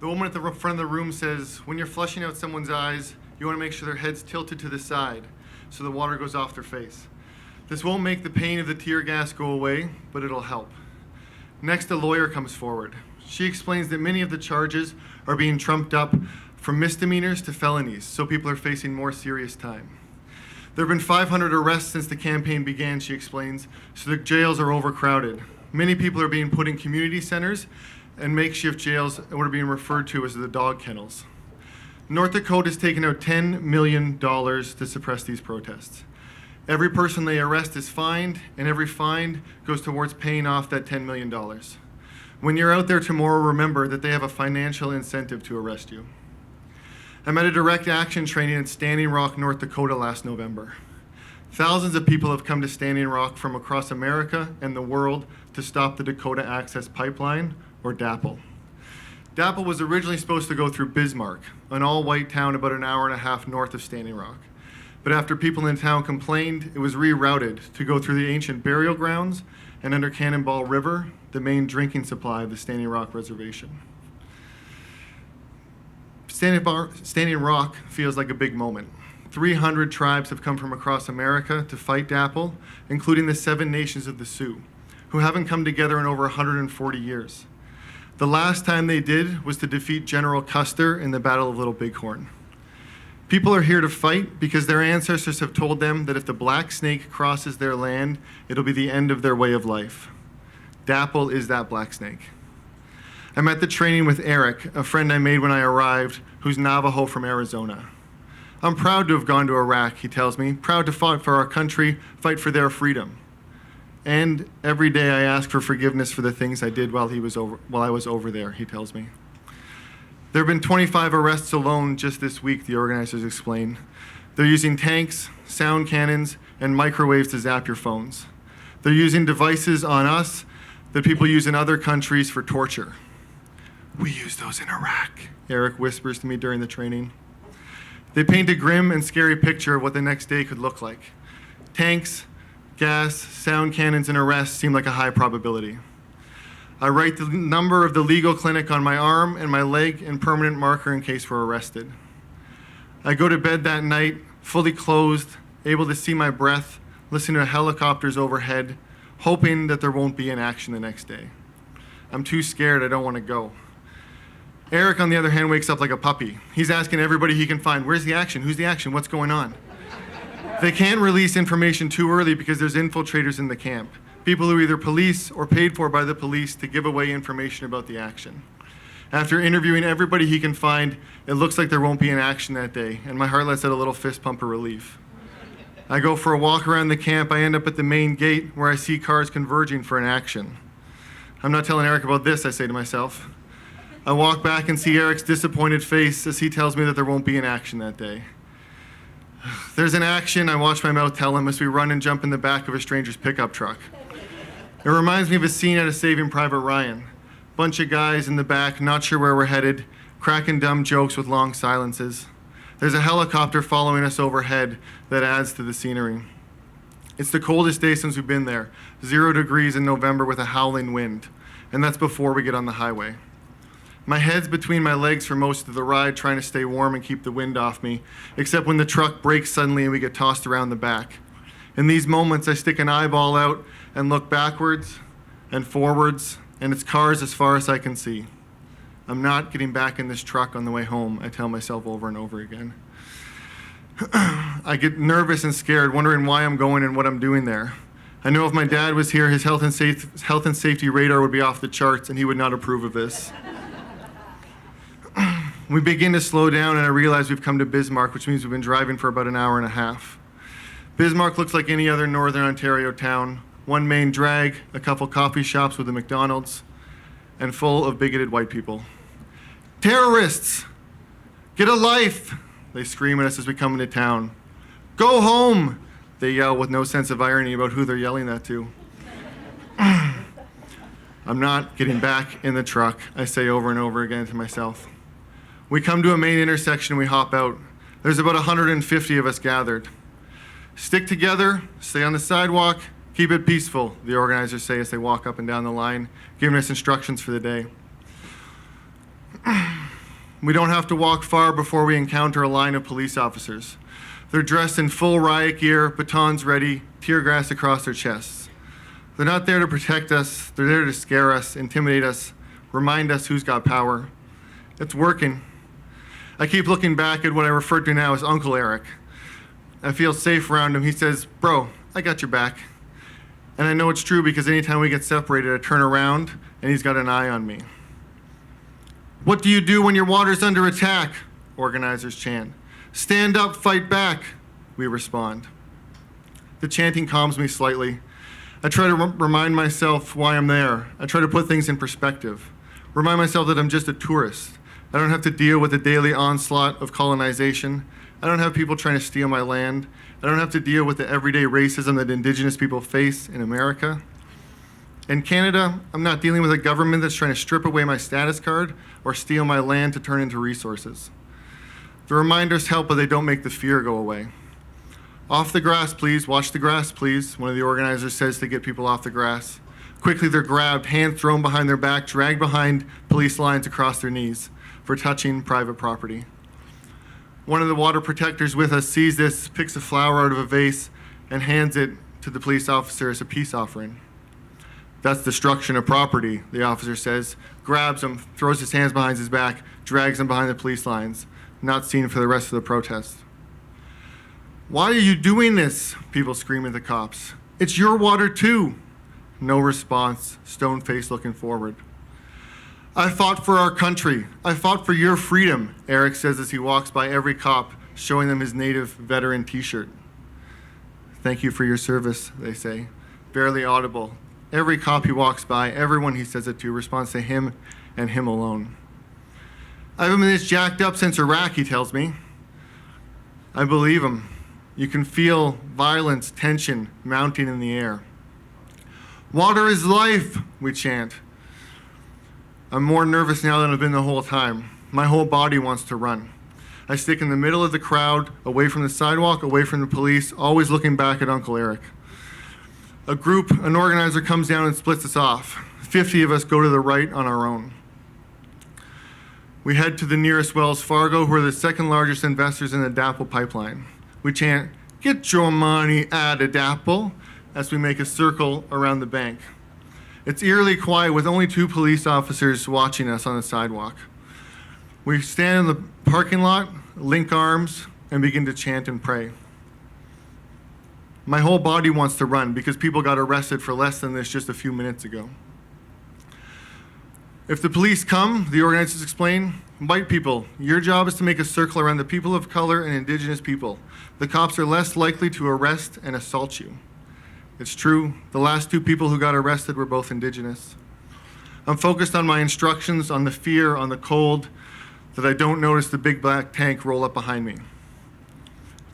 The woman at the front of the room says, when you're flushing out someone's eyes, you want to make sure their head's tilted to the side so the water goes off their face. This won't make the pain of the tear gas go away, but it'll help. Next, a lawyer comes forward. She explains that many of the charges are being trumped up from misdemeanors to felonies, so people are facing more serious time. There have been 500 arrests since the campaign began, she explains, so the jails are overcrowded. Many people are being put in community centers and makeshift jails, what are being referred to as the dog kennels. North Dakota has taken out $10 million to suppress these protests. Every person they arrest is fined, and every fine goes towards paying off that $10 million. When you're out there tomorrow, remember that they have a financial incentive to arrest you. I'm at a direct action training in Standing Rock, North Dakota last November. Thousands of people have come to Standing Rock from across America and the world to stop the Dakota Access Pipeline, or DAPL. DAPL was originally supposed to go through Bismarck, an all-white town about an hour and a half north of Standing Rock. But after people in town complained, it was rerouted to go through the ancient burial grounds and under Cannonball River, the main drinking supply of the Standing Rock Reservation. Standing Rock feels like a big moment. 300 tribes have come from across America to fight DAPL, including the 7 nations of the Sioux, who haven't come together in over 140 years. The last time they did was to defeat General Custer in the Battle of Little Bighorn. People are here to fight because their ancestors have told them that if the black snake crosses their land, it'll be the end of their way of life. DAPL is that black snake. I'm at the training with Eric, a friend I made when I arrived, who's Navajo from Arizona. I'm proud to have gone to Iraq, he tells me, proud to fight for our country, fight for their freedom. And every day I ask for forgiveness for the things I did while I was over there, he tells me. There have been 25 arrests alone just this week, the organizers explain. They're using tanks, sound cannons, and microwaves to zap your phones. They're using devices on us that people use in other countries for torture. We use those in Iraq, Eric whispers to me during the training. They paint a grim and scary picture of what the next day could look like. Tanks, gas, sound cannons, and arrests seem like a high probability. I write the number of the legal clinic on my arm and my leg in permanent marker in case we're arrested. I go to bed that night, fully clothed, able to see my breath, listening to helicopters overhead, hoping that there won't be an action the next day. I'm too scared, I don't want to go. Eric, on the other hand, wakes up like a puppy. He's asking everybody he can find, where's the action? Who's the action? What's going on? They can't release information too early because there's infiltrators in the camp. People who are either police or paid for by the police to give away information about the action. After interviewing everybody he can find, it looks like there won't be an action that day, and my heart lets out a little fist pump of relief. I go for a walk around the camp. I end up at the main gate where I see cars converging for an action. I'm not telling Eric about this, I say to myself. I walk back and see Eric's disappointed face as he tells me that there won't be an action that day. There's an action, I watch my mouth tell him as we run and jump in the back of a stranger's pickup truck. It reminds me of a scene out of Saving Private Ryan. Bunch of guys in the back, not sure where we're headed, cracking dumb jokes with long silences. There's a helicopter following us overhead that adds to the scenery. It's the coldest day since we've been there, 0 degrees in November with a howling wind, and that's before we get on the highway. My head's between my legs for most of the ride, trying to stay warm and keep the wind off me, except when the truck brakes suddenly and we get tossed around the back. In these moments, I stick an eyeball out and look backwards and forwards, and it's cars as far as I can see. I'm not getting back in this truck on the way home, I tell myself over and over again. I get nervous and scared, wondering why I'm going and what I'm doing there. I know if my dad was here, his health and safety radar would be off the charts, and he would not approve of this. We begin to slow down, and I realize we've come to Bismarck, which means we've been driving for about an hour and a half. Bismarck looks like any other Northern Ontario town. One main drag, a couple coffee shops with a McDonald's, and full of bigoted white people. Terrorists! Get a life! They scream at us as we come into town. Go home! They yell with no sense of irony about who they're yelling that to. I'm not getting back in the truck, I say over and over again to myself. We come to a main intersection and we hop out. There's about 150 of us gathered. Stick together, stay on the sidewalk, keep it peaceful, the organizers say as they walk up and down the line, giving us instructions for the day. We don't have to walk far before we encounter a line of police officers. They're dressed in full riot gear, batons ready, tear gas across their chests. They're not there to protect us, they're there to scare us, intimidate us, remind us who's got power. It's working. I keep looking back at what I refer to now as Uncle Eric. I feel safe around him. He says, "Bro, I got your back." And I know it's true because anytime we get separated, I turn around and he's got an eye on me. "What do you do when your water's under attack?" organizers chant. "Stand up, fight back," we respond. The chanting calms me slightly. I try to remind myself why I'm there. I try to put things in perspective. Remind myself that I'm just a tourist. I don't have to deal with the daily onslaught of colonization. I don't have people trying to steal my land. I don't have to deal with the everyday racism that Indigenous people face in America. In Canada, I'm not dealing with a government that's trying to strip away my status card or steal my land to turn into resources. The reminders help, but they don't make the fear go away. "Off the grass, please. Watch the grass, please," one of the organizers says to get people off the grass. Quickly, they're grabbed, hands thrown behind their back, dragged behind police lines across their knees for touching private property. One of the water protectors with us sees this, picks a flower out of a vase, and hands it to the police officer as a peace offering. "That's destruction of property," the officer says, grabs him, throws his hands behind his back, drags him behind the police lines, not seen for the rest of the protest. "Why are you doing this?" people scream at the cops. "It's your water too." No response, stone-faced looking forward. "I fought for our country. I fought for your freedom," Eric says as he walks by every cop, showing them his native veteran t-shirt. "Thank you for your service," they say, barely audible. Every cop he walks by, everyone he says it to, responds to him and him alone. "I haven't been this jacked up since Iraq," he tells me. I believe him. You can feel violence, tension mounting in the air. "Water is life," we chant. I'm more nervous now than I've been the whole time. My whole body wants to run. I stick in the middle of the crowd, away from the sidewalk, away from the police, always looking back at Uncle Eric. An organizer comes down and splits us off. 50 of us go to the right on our own. We head to the nearest Wells Fargo, who are the second largest investors in the DAPL pipeline. We chant, "Get your money out of DAPL," as we make a circle around the bank. It's eerily quiet with only 2 police officers watching us on the sidewalk. We stand in the parking lot, link arms, and begin to chant and pray. My whole body wants to run because people got arrested for less than this just a few minutes ago. If the police come, the organizers explain, white people, your job is to make a circle around the people of color and Indigenous people. The cops are less likely to arrest and assault you. It's true, the last 2 people who got arrested were both Indigenous. I'm focused on my instructions, on the fear, on the cold, that I don't notice the big black tank roll up behind me.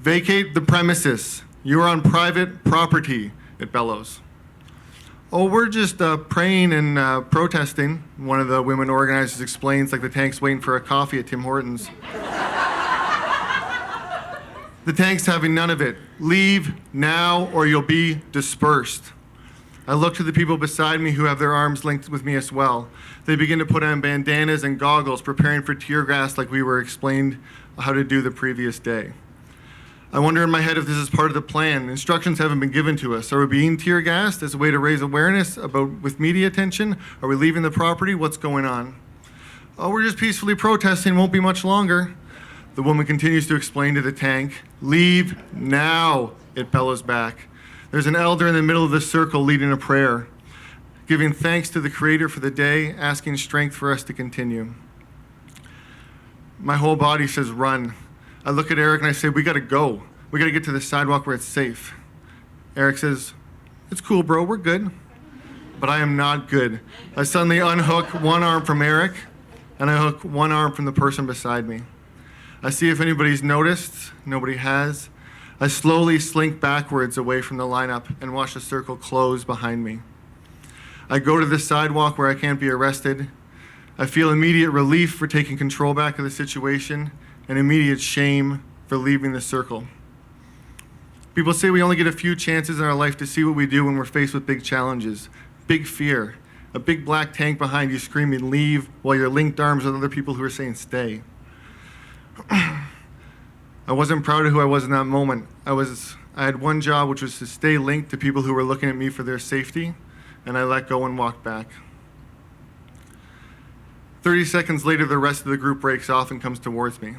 "Vacate the premises. You are on private property," it bellows. "Oh, we're just praying and protesting," one of the women organizers explains, like the tank's waiting for a coffee at Tim Hortons. The tank's having none of it. "Leave now or you'll be dispersed." I look to the people beside me who have their arms linked with me as well. They begin to put on bandanas and goggles, preparing for tear gas like we were explained how to do the previous day. I wonder in my head if this is part of the plan. Instructions haven't been given to us. Are we being tear gassed as a way to raise awareness with media attention? Are we leaving the property? What's going on? "Oh, we're just peacefully protesting. Won't be much longer." The woman continues to explain to the tank. "Leave now," it bellows back. There's an elder in the middle of the circle leading a prayer, giving thanks to the Creator for the day, asking strength for us to continue. My whole body says run. I look at Eric and I say, "We gotta go. We gotta get to the sidewalk where it's safe." Eric says, "It's cool, bro, we're good." But I am not good. I suddenly unhook one arm from Eric and I hook one arm from the person beside me. I see if anybody's noticed. Nobody has. I slowly slink backwards away from the lineup and watch the circle close behind me. I go to the sidewalk where I can't be arrested. I feel immediate relief for taking control back of the situation and immediate shame for leaving the circle. People say we only get a few chances in our life to see what we do when we're faced with big challenges, big fear, a big black tank behind you screaming leave while you're linked arms with other people who are saying stay. I wasn't proud of who I was in that moment. I had one job, which was to stay linked to people who were looking at me for their safety, and I let go and walked back. 30 seconds later, the rest of the group breaks off and comes towards me.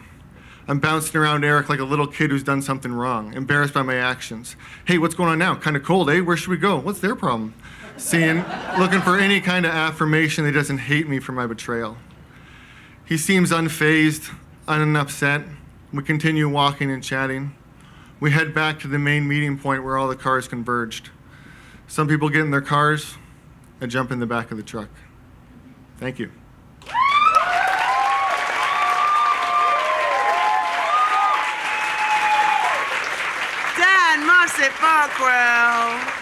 I'm bouncing around Eric like a little kid who's done something wrong, embarrassed by my actions. Hey, what's going on now? Kind of cold, eh? Where should we go? What's their problem? Looking for any kind of affirmation that he doesn't hate me for my betrayal. He seems unfazed, unupset. We continue walking and chatting. We head back to the main meeting point where all the cars converged. Some people get in their cars. I jump in the back of the truck. Thank you. Dan Mossip-Balkwill.